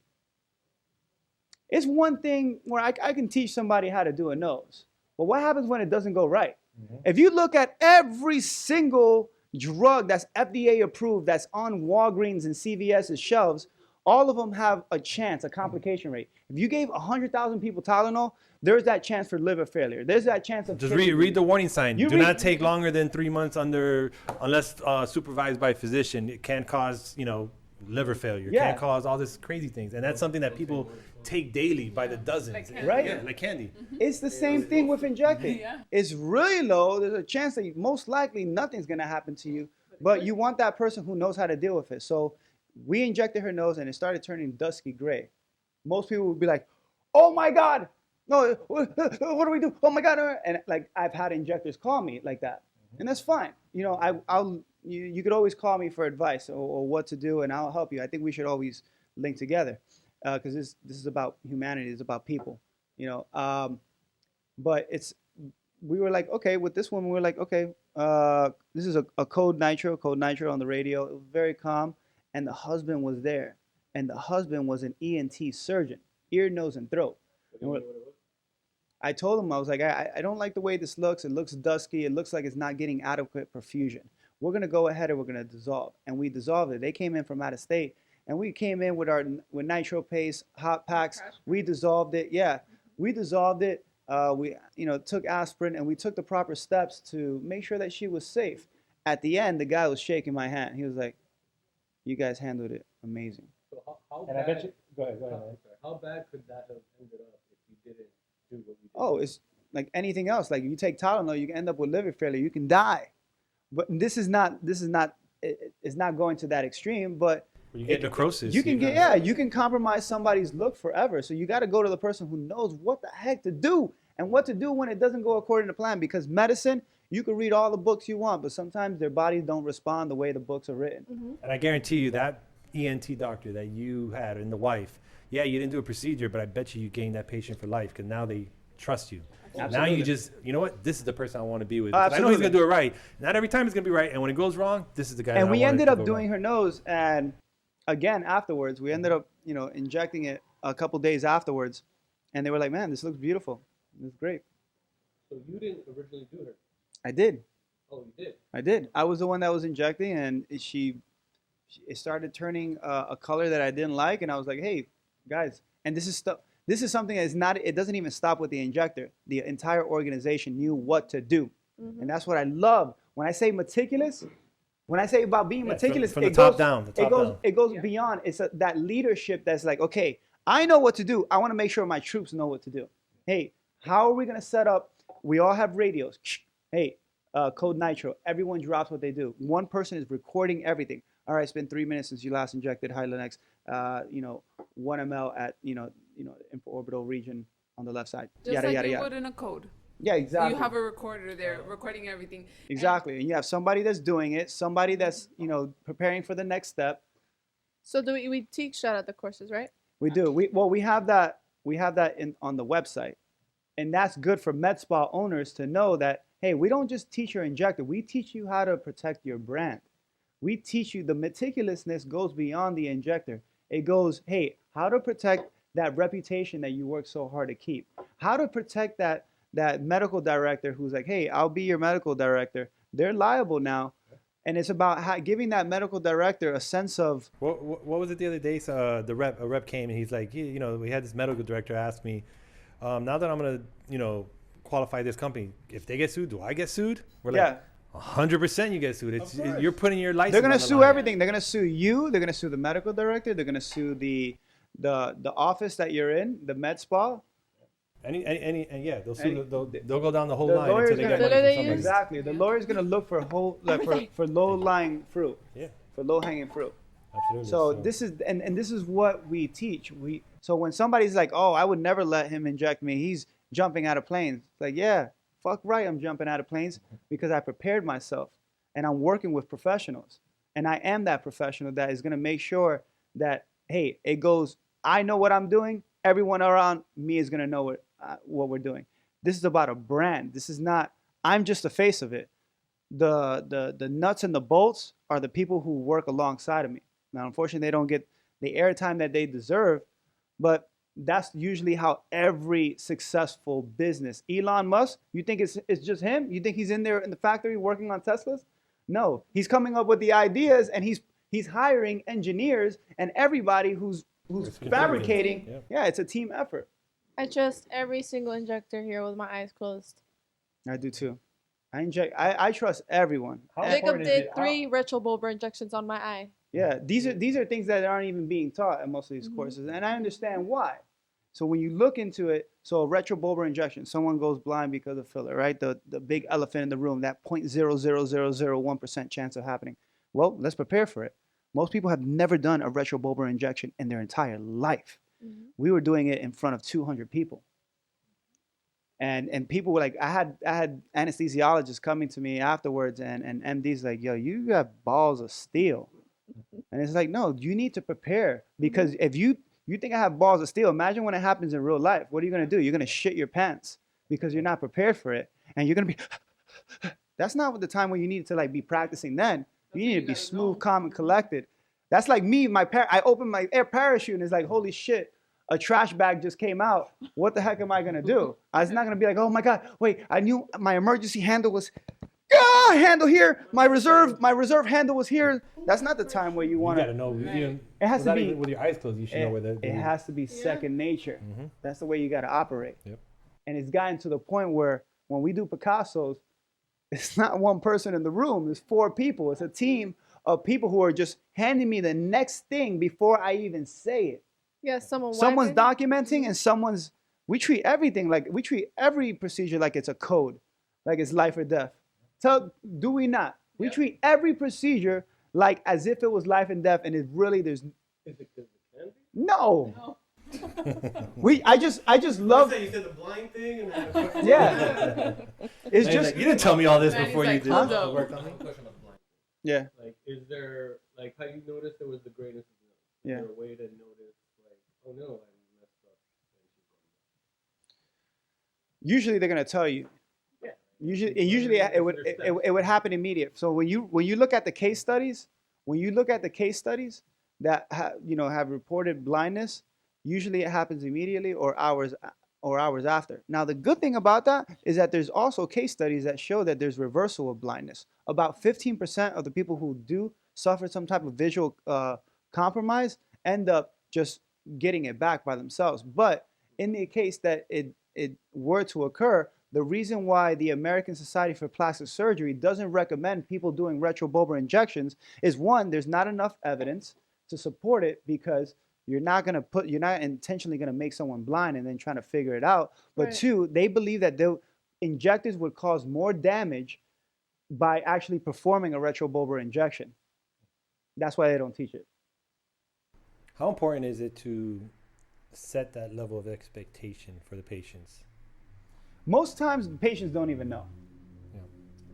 It's one thing where I can teach somebody how to do a nose, but what happens when it doesn't go right? If you look at every single drug that's FDA approved, that's on Walgreens and CVS's shelves, all of them have a chance, a complication rate. If you gave 100,000 people Tylenol, there's that chance for liver failure. There's that chance of Just read the warning sign. You Do read- not take longer than 3 months unless supervised by a physician. It can cause, liver failure. It Yeah. can cause all this crazy things. And that's something that people take daily by the dozens. Like candy. Right. Yeah, like candy. It's the same thing with injecting. Yeah. It's really low. There's a chance that most likely nothing's going to happen to you, but you want that person who knows how to deal with it. So we injected her nose and it started turning dusky gray. Most people would be like, oh my God, no, what do we do? Oh my God. And like I've had injectors call me like that. And that's fine. You could always call me for advice or what to do, and I'll help you. I think we should always link together because this is about humanity. It's about people, But we were like, okay, with this one, we were like, okay, this is a code nitro on the radio. It was very calm, and the husband was there, and the husband was an ENT surgeon, ear, nose, and throat. And I told him, I was like, I don't like the way this looks. It looks dusky. It looks like it's not getting adequate perfusion. We're going to go ahead and we're going to dissolve. And we dissolved it. They came in from out of state. And we came in with nitro paste, hot packs. We dissolved it. Yeah, we dissolved it. We took aspirin, and we took the proper steps to make sure that she was safe. At the end, the guy was shaking my hand. He was like, you guys handled it amazing. So how And I bad? bet you. Go ahead, man. How bad could that have ended up if you didn't do what you did? Oh, it's like anything else. Like you take Tylenol, you can end up with liver failure. You can die. But it's not going to that extreme. But You get necrosis. you can compromise somebody's look forever. So you got to go to the person who knows what the heck to do and what to do when it doesn't go according to plan. Because medicine, you can read all the books you want, but sometimes their bodies don't respond the way the books are written. And I guarantee you that ENT doctor that you had and the wife, yeah, you didn't do a procedure, but I bet you gained that patient for life because now they trust you. Absolutely. Now you just, you know what? This is the person I want to be with. Oh, 'Cause I know he's absolutely. going to do it right. Not every time it's going to be right. And when it goes wrong, this is the guy that And I we wanted ended to up go doing wrong. her nose, and again afterwards, we ended up, injecting it a couple days afterwards, and they were like, "Man, this looks beautiful. This is great." So you didn't originally do her. I did. Oh, you did. I did. I was the one that was injecting, and it started turning a color that I didn't like, and I was like, "Hey, guys," and this is stuff. This is something that is not. It doesn't even stop with the injector. The entire organization knew what to do, and that's what I love. When I say meticulous, when I say about being meticulous, from the it top goes, down, the it top goes, down. it goes beyond. It's that leadership that's like, okay, I know what to do. I want to make sure my troops know what to do. Hey, how are we gonna set up? We all have radios. Hey, code nitro. Everyone drops what they do. One person is recording everything. All right, it's been 3 minutes since you last injected Hylenex. 1 ml at infraorbital region on the left side. Just Yada like yada you yada. would in a code. Yeah, exactly. You have a recorder there recording everything. Exactly, and you have somebody that's doing it, somebody that's preparing for the next step. So do we teach that at the courses, right? We do. We have that on the website, and that's good for med spa owners to know that, hey, we don't just teach your injector, we teach you how to protect your brand. We teach you the meticulousness goes beyond the injector. It goes, hey, how to protect that reputation that you work so hard to keep. How to protect that medical director who's like, hey, I'll be your medical director. They're liable now. And it's about giving that medical director a sense of. What was it the other day? So, a rep came and he's like, we had this medical director ask me, now that I'm going to, qualify this company, if they get sued, do I get sued? We're like, 100% you get sued. You're putting your license. They're going to on the sue line. everything. They're going to sue you. They're going to sue the medical director. They're going to sue the office that you're in, the med spa. They'll sue. They'll go down the whole The line lawyer's until they get gonna- money from They somebody. use- Exactly. The lawyer's going to look for for low-lying fruit. Yeah, For low-hanging fruit. absolutely. So this is and this is what we teach. So when somebody's like, "Oh, I would never let him inject me. He's jumping out of planes." It's like, yeah, fuck right, I'm jumping out of planes because I prepared myself and I'm working with professionals. And I am that professional that is going to make sure that, hey, it goes, I know what I'm doing. Everyone around me is going to know what we're doing. This is about a brand. This is not, I'm just the face of it. The nuts and the bolts are the people who work alongside of me. Now, unfortunately, they don't get the airtime that they deserve, but that's usually how every successful business. Elon Musk, you think it's just him? You think he's in there in the factory working on Teslas? No, he's coming up with the ideas and he's hiring engineers and everybody who's fabricating. Yeah, it's a team effort. I trust every single injector here with my eyes closed. I do too. I trust everyone. Jacob did 3 retrobulbar injections on my eye. Yeah, these are things that aren't even being taught in most of these courses, and I understand why. So when you look into it, so a retrobulbar injection, someone goes blind because of filler, right? The big elephant in the room, that 0.00001% chance of happening. Well, let's prepare for it. Most people have never done a retrobulbar injection in their entire life. We were doing it in front of 200 people. And people were like, I had anesthesiologists coming to me afterwards and MDs like, yo, you got balls of steel. And it's like, no, you need to prepare, because if you think I have balls of steel, imagine when it happens in real life. What are you going to do? You're going to shit your pants because you're not prepared for it. And you're going to be, that's not the time when you need to like be practicing then. You need to be smooth, calm, and collected. That's like me, I opened my air parachute and it's like, holy shit, a trash bag just came out. What the heck am I going to do? I was not going to be like, oh my God, wait, I knew my emergency handle was, handle here. My reserve handle was here. That's not the time where you want You got to know. It has to be with your eyes closed. You should know where they're. It has to be second nature. That's the way you got to operate. Yep. And it's gotten to the point where when we do Picassos, it's not one person in the room. It's 4 people. It's a team of people who are just handing me the next thing before I even say it. Yeah, someone's documenting and we treat every procedure like it's a code, like it's life or death. Do we not? We treat every procedure like as if it was life and death, and it really there's Is it because it can be? no. I just love. You said the blind thing, and then Yeah. It's And he's just like, you didn't tell me all this Man, before he's you like, did. hold Huh? up. Worked on me? One question about the blind. yeah. Like, is there like how you noticed there was the greatness of the Yeah. Is there a way to notice like, oh no, I messed up? Usually they're gonna tell you. Yeah. Usually it would happen immediate. So when you look at the case studies, that have reported blindness, usually it happens immediately or hours after. Now the good thing about that is that there's also case studies that show that there's reversal of blindness. About 15% of the people who do suffer some type of visual compromise end up just getting it back by themselves. But in the case that it were to occur, the reason why the American Society for Plastic Surgery doesn't recommend people doing retrobulbar injections is, one, there's not enough evidence to support it, because you're not intentionally going to make someone blind and then trying to figure it out. But Right. two, they believe that the injectors would cause more damage by actually performing a retrobulbar injection. That's why they don't teach it. How important is it to set that level of expectation for the patients? Most times patients don't even know. Yeah.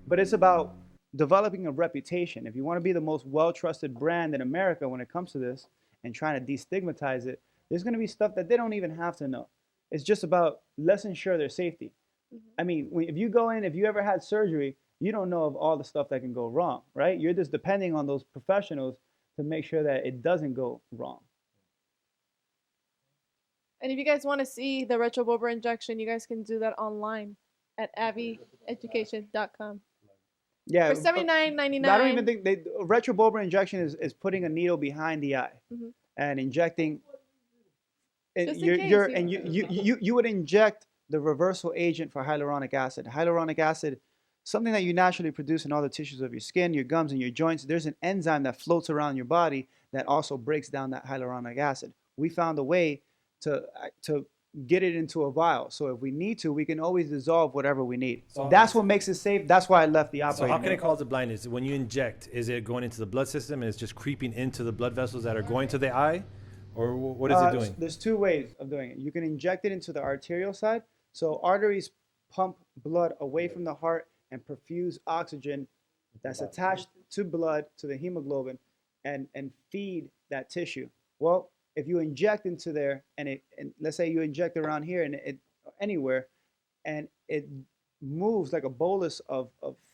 But it's about developing a reputation. If you want to be the most well-trusted brand in America when it comes to this and trying to destigmatize it, there's going to be stuff that they don't even have to know. It's just about, let's ensure their safety. I mean, if you go in, if you ever had surgery, you don't know of all the stuff that can go wrong, right? You're just depending on those professionals to make sure that it doesn't go wrong. And if you guys want to see the retrobulbar injection, you guys can do that online at avieeducation.com. Yeah. For $79.99. I don't even think retrobulbar injection is putting a needle behind the eye Mhm. and injecting. And Just in case, you would inject the reversal agent for hyaluronic acid. Hyaluronic acid, something that you naturally produce in all the tissues of your skin, your gums, and your joints. There's an enzyme that floats around your body that also breaks down that hyaluronic acid. We found a way to get it into a vial. So if we need to, we can always dissolve whatever we need. So That's what makes it safe. That's why I left the So operating how can it room. cause the blindness? When you inject, is it going into the blood system and it's just creeping into the blood vessels that are going to the eye? Or what is it doing? There's two ways of doing it. You can inject it into the arterial side. So arteries pump blood away from the heart and perfuse oxygen that's attached to blood, to the hemoglobin, and feed that tissue. Well, if you inject into there, and let's say you inject around here and it anywhere, and it moves like a bolus of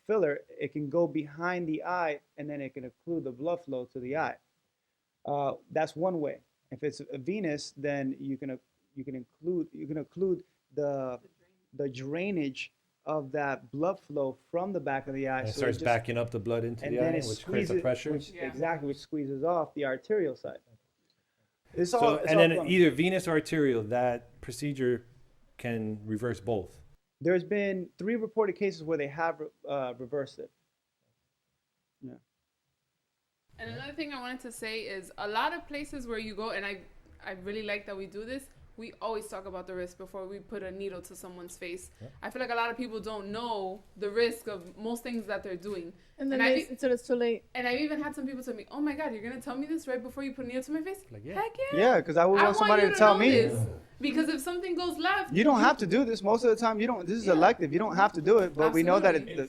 filler, it can go behind the eye, and then it can occlude the blood flow to the eye. That's one way. If it's a venous, then you can occlude the drainage of that blood flow from the back of the eye. And it so starts just, backing up the blood into and the then eye, it which creates the pressure. Which squeezes off the arterial side. It's So, all, it's and all then fun. either venous or arterial, that procedure can reverse both. There's been 3 reported cases where they have reversed it. Yeah. And another thing I wanted to say is a lot of places where you go, and I really like that we do this, we always talk about the risk before we put a needle to someone's face. Yeah. I feel like a lot of people don't know the risk of most things that they're doing. And then And until it's too late. And I've even had some people tell me, oh my God, you're going to tell me this right before you put a needle to my face? Like, yeah. Heck yeah. Yeah, because I would I want somebody you to tell know me. this, because if something goes left, You don't have to do this. Most of the time, you don't. This is Yeah. elective. You don't have to do it. But we know that Absolutely.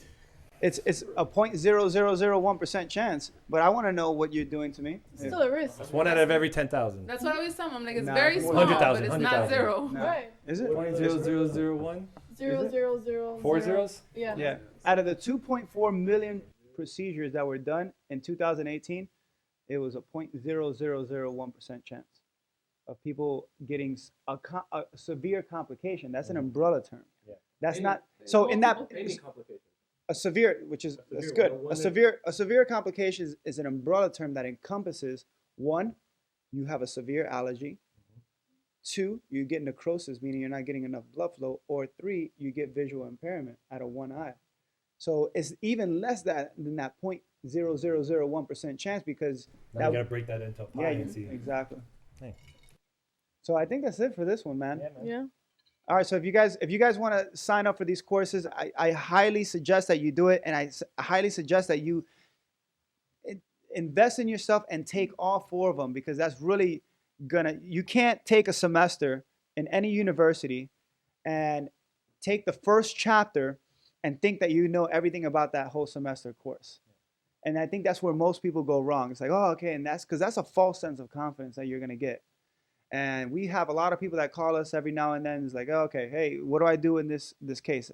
it's a 0.0001% chance. But I want to know what you're doing to me. It's still a risk. That's 1 out of every 10,000. that's what I always tell them. I'm like, it's Nah, very it's small, 100,000, but it's not 100,000. zero. No. Right. Is it? 0.0001? 0.000. 4 zeros? Yeah. Yeah. Out of the 2.4 million procedures that were done in 2018, it was a 0.0001% chance of people getting a severe complication. That's an umbrella term. Yeah. That's not. So in that, any complication. a severe, which is that's severe, good. one A severe complication is an umbrella term that encompasses, 1, you have a severe allergy. 2, you get necrosis, meaning you're not getting enough blood flow. Or 3, you get visual impairment out of one eye. So it's even less than that 0.0001% chance, because Now you got to break that into a pie and see. exactly. Hey. So I think that's it for this one, man. Yeah, man. Yeah. All right, so if you guys want to sign up for these courses, I highly suggest that you do it, and I highly suggest that you invest in yourself and take all 4 of them, because that's really you can't take a semester in any university and take the first chapter and think that you know everything about that whole semester course. And I think that's where most people go wrong. It's like, oh, okay, and that's because that's a false sense of confidence that you're gonna get. And we have a lot of people that call us every now and then. It's like, oh, okay, hey, what do I do in this case?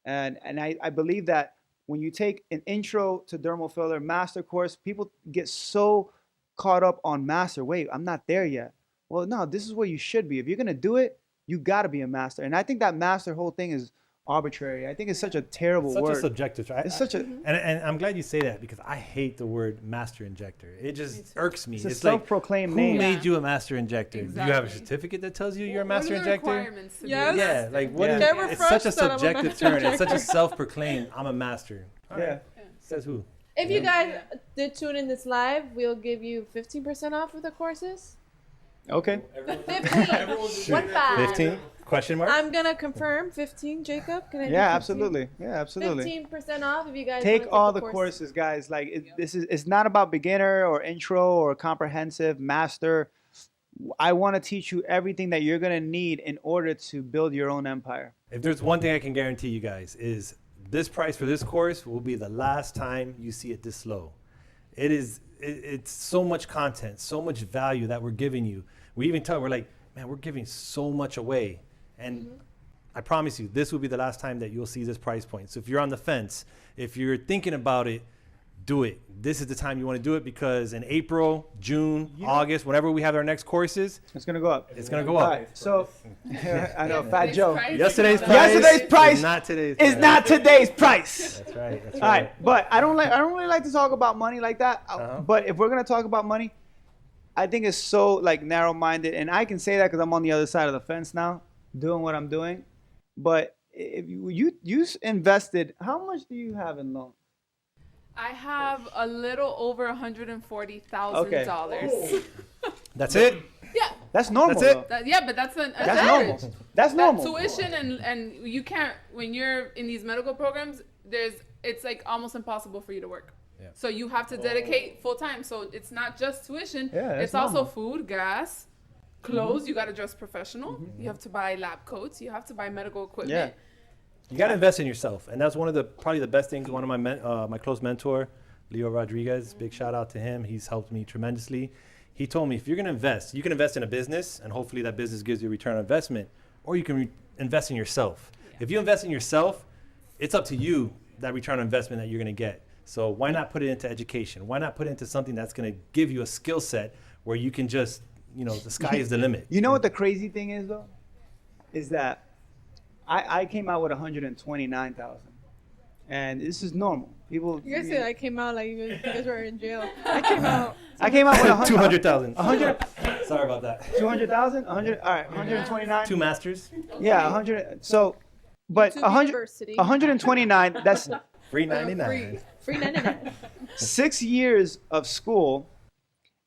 And I believe that when you take an intro to dermal filler master course, people get so caught up on master. Wait, I'm not there yet. Well, no, this is where you should be. If you're gonna do it, you gotta be a master. And I think that master whole thing is arbitrary. I think it's such a terrible Such word. a subjective. It's such a And I'm glad you say that because I hate the word master injector. It just irks me. it's a It's like, self-proclaimed who name. made you a master injector? Do you have a Exactly. certificate that tells you you're a What are master the injector? requirements to be a Yes. Yeah, master? like what Yeah. is Get it's such a refreshed that I'm a subjective master term. It's such a injector. self-proclaimed. I'm a master. All right. Yeah. Says who? If you guys did tune in this live, we'll give you 15% off of the courses. Okay. 15. 1-5. 15? Question mark? I'm gonna confirm 15. Jacob, can I? do Yeah, 15? absolutely. Yeah, absolutely. 15% off if you guys Take wanna all the the courses, guys. Like it's not about beginner or intro or comprehensive master. I want to teach you everything that you're gonna need in order to build your own empire. If there's one thing I can guarantee you guys is this price for this course will be the last time you see it this low. It's so much content, so much value that we're giving you. We're like, man, we're giving so much away. And I promise you, this will be the last time that you'll see this price point. So if you're on the fence, if you're thinking about it, do it. This is the time you want to do it because in April, June, August, whenever we have our next courses, It's gonna go up. it's going to go All up. right. So I know, Fat Today's Joe. price Yesterday's is price, Yesterday's price is not today's It's price. not today's price. That's right. That's All right. right, but I don't really like to talk about money like that. Uh-huh. But if we're gonna talk about money, I think it's so like narrow-minded, and I can say that because I'm on the other side of the fence now, doing what I'm doing. But if you invested, how much do you have in loans? I have a little over $140,000. That's it. Yeah, That's normal. That's it. Though. yeah, but that's an That's average. normal. That's That normal. tuition and you can't when you're in these medical programs. It's like almost impossible for you to work. Yeah. So you have to dedicate full time. So it's not just tuition. Yeah, that's it's also normal. food, gas, clothes. You got to dress professional. You have to buy lab coats. You have to buy medical equipment. Yeah. You got to invest in yourself, and that's one of the probably the best things. One of my close mentor, Leo Rodriguez, big shout out to him. He's helped me tremendously. He told me if you're gonna invest, you can invest in a business, and hopefully that business gives you a return on investment, or you can invest in yourself. Yeah. If you invest in yourself, it's up to you that return on investment that you're gonna get. So why not put it into education? Why not put it into something that's gonna give you a skill set where you can just, the sky is the limit. You know what the crazy thing is though, is that I came out with 129,000, and this is normal. People. You guys said I came out like you guys were in jail. I came out. I came out with 200,000. 100. Sorry about that. 200,000. 100. All right. 129. 2 masters. Yeah. 100. So, but YouTube 100. University. 129. That's Free 99. Free 99. 6 years of school,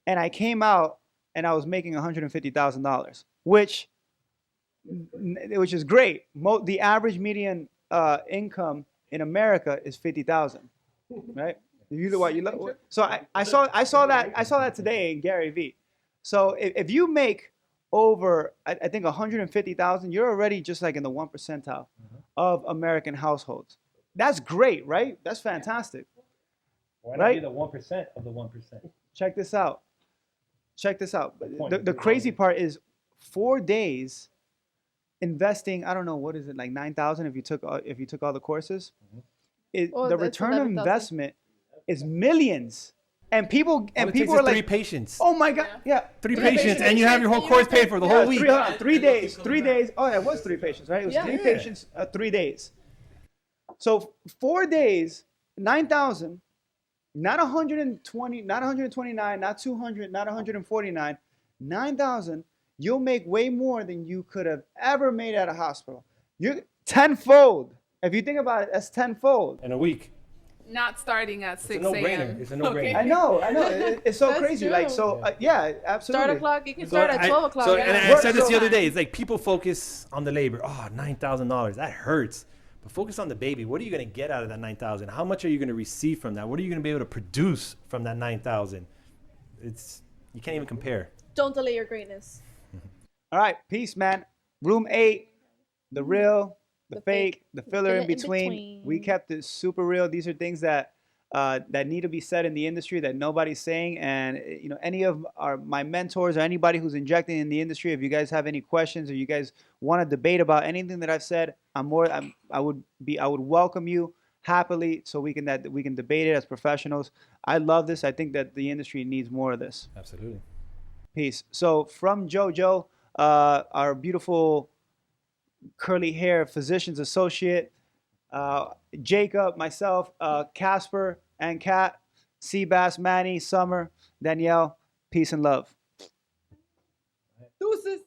and I came out and I was making $150,000, which is great. The average median income in America is 50,000, right? So I saw that today in Gary Vee. So if you make over I think 150,000, you're already just like in the 1 percentile of American households. That's great, right? That's fantastic. Why not be the 1% of the 1%? Check this out. point. The crazy part is 4 days investing. I don't know, what is it, like 9,000 if you took all the courses. Oh, The that's return of 11,000. investment is millions, and people All it takes are is like, 3 patients. oh my god, yeah, 3 patients, and you have your whole course paid for the yeah, whole week. 3 days. 3 days. Oh, yeah, it was 3 patients, right? It was Yeah. 3 Yeah. patients, 3 days. So 4 days, 9,000, not 120, not 129, not 200, not 149, 9,000. You'll make way more than you could have ever made at a hospital. You're tenfold. If you think about it, that's tenfold. In a week. Not starting at It's a 6 no-brainer. a.m. It's a no-brainer. I know. It's so That's crazy. true. Like, so, yeah, absolutely. Start o'clock. You can start at 12 o'clock. So, yeah. and I Work said this so the other hard. day. It's like people focus on the labor. Oh, $9,000. That hurts. But focus on the baby. What are you going to get out of that 9,000? How much are you going to receive from that? What are you going to be able to produce from that 9,000? You can't even compare. don't delay your greatness. All right, peace, man. Room 8, the real, the The fake, fake, the the filler in filler in between. We between. kept it super real. These are things that that need to be said in the industry that nobody's saying. And you know, any of my mentors or anybody who's injecting in the industry, if you guys have any questions or you guys want to debate about anything that I've said, I would welcome you happily so we can debate it as professionals. I love this. I think that the industry needs more of this. Absolutely. Peace. So from Jojo, our beautiful curly hair physician's associate, Jacob, myself, Casper, and Kat, Seabass, Manny, Summer, Danielle, peace and love. Deuces.